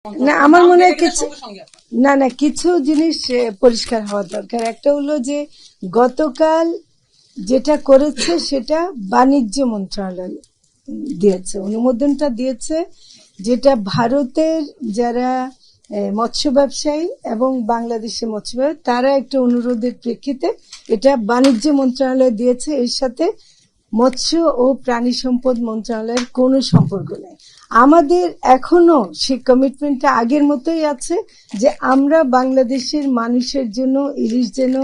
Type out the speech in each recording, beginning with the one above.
না আমার মনে হয় কিছু না কিছু জিনিস পরিষ্কার হওয়া দরকার। একটা হলো যে গতকাল যেটা করেছে সেটা বাণিজ্য মন্ত্রণালয় দিয়েছে, অনুমোদনটা দিয়েছে, যেটা ভারতের যারা মৎস্য ব্যবসায়ী এবং বাংলাদেশের মৎস্য ব্যবসায়ী তারা একটা অনুরোধের প্রেক্ষিতে এটা বাণিজ্য মন্ত্রণালয় দিয়েছে। এর সাথে মৎস্য ও প্রাণী সম্পদ মন্ত্রণালয়ের কোনো সম্পর্ক নেই। আমাদের এখনো সেই কমিটমেন্টটা আগের মতোই আছে যে আমরা বাংলাদেশের মানুষের জন্য ইলিশ যেন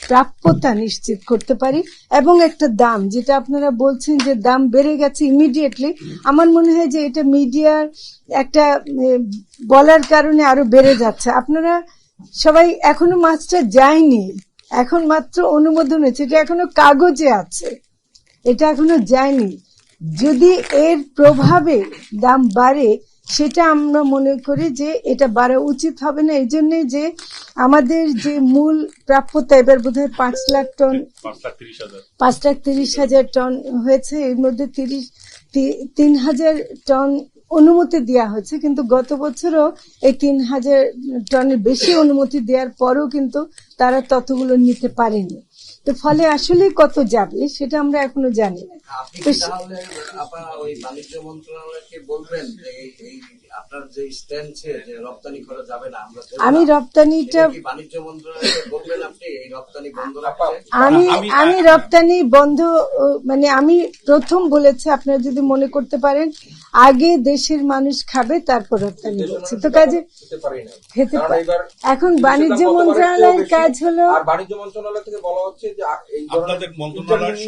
প্রাপ্যতা নিশ্চিত করতে পারি, এবং একটা দাম, যেটা আপনারা বলছেন যে দাম বেড়ে গেছে ইমিডিয়েটলি, আমার মনে হয় যে এটা মিডিয়ার একটা বলার কারণে আরো বেড়ে যাচ্ছে। আপনারা সবাই এখনো মাছটা যায়নি, এখন মাত্র অনুমোদন হয়েছে, এটা এখনো কাগজে আছে, এটা এখনো যায়নি। যদি এর প্রভাবে দাম বাড়ে সেটা আমরা মনে করি যে এটা বাড়া উচিত হবে না। এই জন্যে যে আমাদের যে মূল প্রাপ্যতা এবার বোধহয় 5 লাখ টন, 5,30,000 টন হয়েছে, এর মধ্যে 3,000 টন অনুমতি দেওয়া হয়েছে, কিন্তু গত বছরও এই 3,000 টনের বেশি অনুমতি দেওয়ার পরও কিন্তু তারা ততগুলো নিতে পারেনি। তো ফলে আসলে কত যাবে সেটা আমরা এখনো জানি না। ওই বাণিজ্য মন্ত্রণালয়কে বলবেন যে এই আপনার যে স্ট্যান্ড ছে যে রপ্তানি করা যাবে না, আমি রপ্তানিটা বাণিজ্য মন্ত্রণালয়কে বলবেন আপনি এই রপ্তানি বন্ধ আমি রপ্তানি বন্ধ, মানে আমি প্রথম বলেছি, আপনারা যদি মনে করতে পারেন, আগে দেশের মানুষ খাবে তারপর রপ্তানি বলছে, তো কাজে খেতে পারে। এখন বাণিজ্য মন্ত্রণালয়ের কাজ হলো, বাণিজ্য মন্ত্রণালয় থেকে বলা হচ্ছে যে আপনাদের মন্ত্রণালয়ের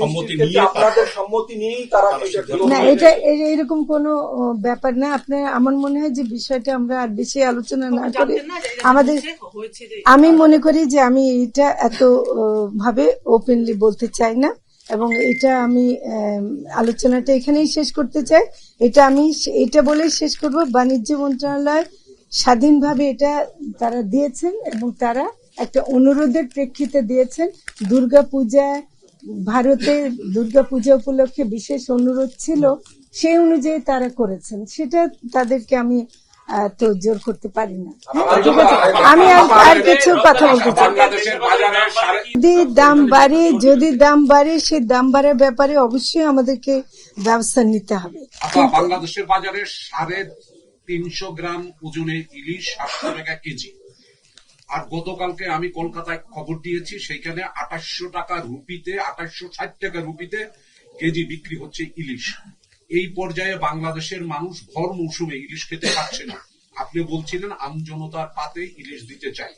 সম্মতি নিয়েই তারা না, এটা এরকম কোনো ব্যাপার না। আপনার আমার মনে হয় যে বিষয়টা আমরা আর বেশি আলোচনা না করে আমাদের, আমি মনে করি যে আমি এটা এত ভাবে ওপেনলি বলতে চাই না, এবং এটা আমি আলোচনাটা এখানেই শেষ করতে চাই। এটা বলেই শেষ করব, বাণিজ্য মন্ত্রণালয় স্বাধীনভাবে এটা তারা দিয়েছেন এবং তারা একটা অনুরোধের প্রেক্ষিতে দিয়েছেন। দুর্গাপূজায়, ভারতের দুর্গাপূজা উপলক্ষে বিশেষ অনুরোধ ছিল, সেই অনুযায়ী তারা করেছেন, সেটা তাদেরকে আমি তো জোর করতে পারি না। ঠিক আছে, আমি আর কিছু কথা বলতে চাই। যদি দাম বাড়ে সেই দাম বাড়ার ব্যাপারে অবশ্যই আমাদেরকে ব্যবস্থা নিতে হবে। বাংলাদেশের বাজারে 350 গ্রাম ওজনের ইলিশ 700 টাকা কেজি, আর গতকালকে আমি কলকাতায় খবর দিয়েছি, সেখানে 2800 টাকা রুপিতে, 2860 টাকা রুপিতে কেজি বিক্রি হচ্ছে ইলিশ। এই পর্যায়ে বাংলাদেশের মানুষ ভর মৌসুমে ইলিশ খেতে পারছে না। আপনি বলছিলেন আমজনতার পাতে ইলিশ দিতে চাই,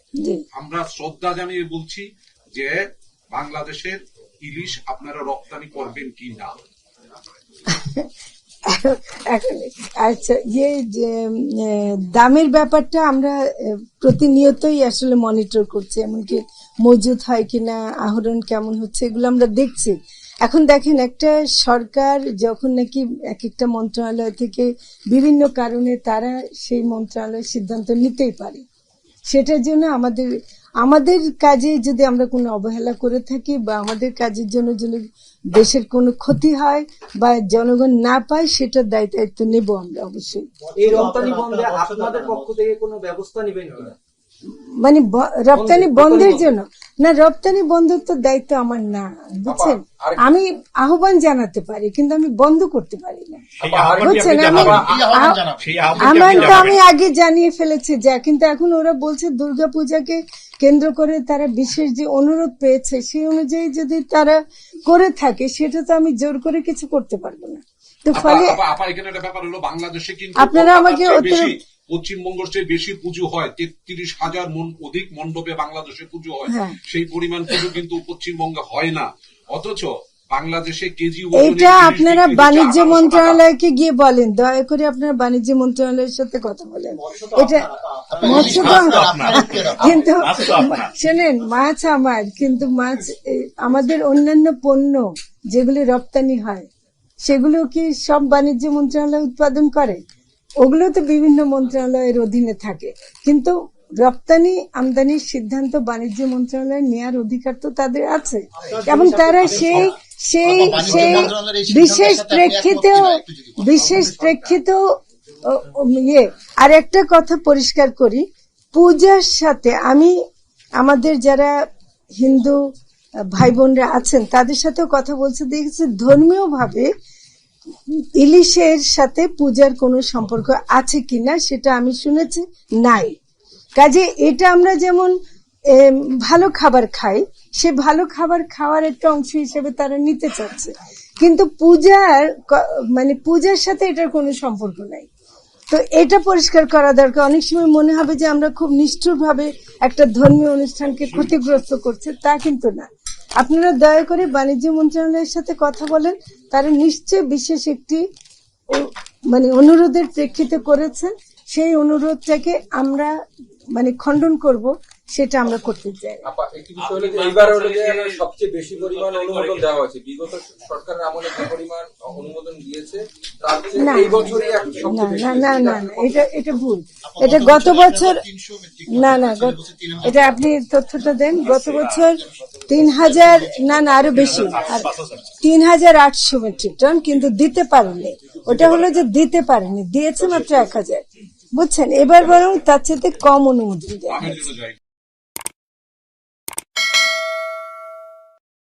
আমরা শ্রদ্ধা জানিয়ে বলছি যে বাংলাদেশের ইলিশ আপনারা রপ্তানি করবেন কি না। আচ্ছা, দামের ব্যাপারটা আমরা প্রতিনিয়তই আসলে মনিটর করছি, এমনকি মজুদ হয় কিনা, আহরণ কেমন হচ্ছে, এগুলো আমরা দেখছি। এখন দেখেন, একটা সরকার যখন নাকি এক একটা মন্ত্রণালয় থেকে বিভিন্ন কারণে তারা সেই মন্ত্রণালয়ের সিদ্ধান্ত নিতেই পারে, সেটার জন্য আমাদের কাজে যদি আমরা কোনো অবহেলা করে থাকি বা আমাদের কাজের জন্য যদি দেশের কোনো ক্ষতি হয় বা জনগণ না পায়, সেটার দায়িত্ব নেব আমরা অবশ্যই। এই রপ্তানি বন্ধে আপনাদের পক্ষ থেকে কোনো ব্যবস্থা নেবেন কিনা? মানে রপ্তানি বন্ধের জন্য না, রপ্তানি বন্ধের তো দায়িত্ব আমার না, বুঝছেন। আমি আহ্বান জানাতে পারি কিন্তু আমি বন্ধ করতে পারি না, বুঝছেন। আমি আগে জানিয়ে ফেলেছি যা, কিন্তু এখন ওরা বলছে দুর্গাপূজাকে কেন্দ্র করে তারা বিশেষ যে অনুরোধ পেয়েছে সেই অনুযায়ী যদি তারা করে থাকে, সেটা তো আমি জোর করে কিছু করতে পারবো না। তো ফলে বাংলাদেশে কিন্তু আপনারা আমাকে পশ্চিমবঙ্গের চেয়ে বেশি পুজো হয়, 33,000 অধিক মণ্ডপে বাংলাদেশে পুজো হয়, সেই পরিমাণ পুজো কিন্তু পশ্চিমবঙ্গে হয় না। অথচ বাংলাদেশে কেজি এটা আপনারা বাণিজ্য মন্ত্রণালয়কে গিয়ে বলেন, দয়া করে আপনারা বাণিজ্য মন্ত্রণালয়ের সাথে কথা বলেন। এটা মৎস্য কিন্তু শোনেন, মাছ আমার, কিন্তু মাছ আমাদের অন্যান্য পণ্য যেগুলি রপ্তানি হয় সেগুলো কি সব বাণিজ্য মন্ত্রণালয় উৎপাদন করে? ওগুলো তো বিভিন্ন মন্ত্রণালয়ের অধীনে থাকে, কিন্তু রপ্তানি আমদানির সিদ্ধান্ত বাণিজ্য মন্ত্রণালয় নেওয়ার অধিকার তো তাদের আছে, এবং তারা সেই বিশেষ প্রেক্ষিতেও আর একটা কথা পরিষ্কার করি, পূজার সাথে আমি আমাদের যারা হিন্দু ভাই বোনরা আছেন তাদের সাথেও কথা বলতে দেখেছি, ধর্মীয় ভাবে ইলিশের সাথে পূজার কোনো সম্পর্ক আছে কিনা সেটা আমি শুনেছি নাই। কাজে এটা আমরা যেমন ভালো খাবার খাই, সে ভালো খাবার খাওয়ার একটা অংশ হিসেবে তারা নিতে চাচ্ছে, কিন্তু পূজার সাথে এটার কোনো সম্পর্ক নাই। তো এটা পরিষ্কার করা দরকার। অনেক সময় মনে হবে যে আমরা খুব নিষ্ঠুরভাবে একটা ধর্মীয় অনুষ্ঠানকে ক্ষতিগ্রস্ত করছে, তা কিন্তু না। আপনারা দয়া করে বাণিজ্য মন্ত্রণালয়ের সাথে কথা বলেন, তারা নিশ্চয় বিশেষ একটি অনুরোধের প্রেক্ষিতে করেছেন, সেই অনুরোধটাকে আমরা খণ্ডন করব, সেটা আমরা করতে চাই। একটি বিষয় হলো যে এইবার হলো যে সবচেয়ে বেশি পরিমাণ অনুমোদন দেওয়া হয়েছে, বিগত সরকারের আমলে যে পরিমাণ অনুমোদন দিয়েছে তার চেয়ে এই বছরই না, এটা ভুল। এটা গত বছর না, এটা আপনি তথ্যটা দেন। গত বছর 3000 আরো বেশি, 3800 মেট্রিক টন, কিন্তু দিতে পারেনি। ওটা হলো যে দিতে পারেনি, দিয়েছে মাত্র 1000, বুঝছেন। এবার বরং তার চেয়ে কম অনুমোদন দেওয়া।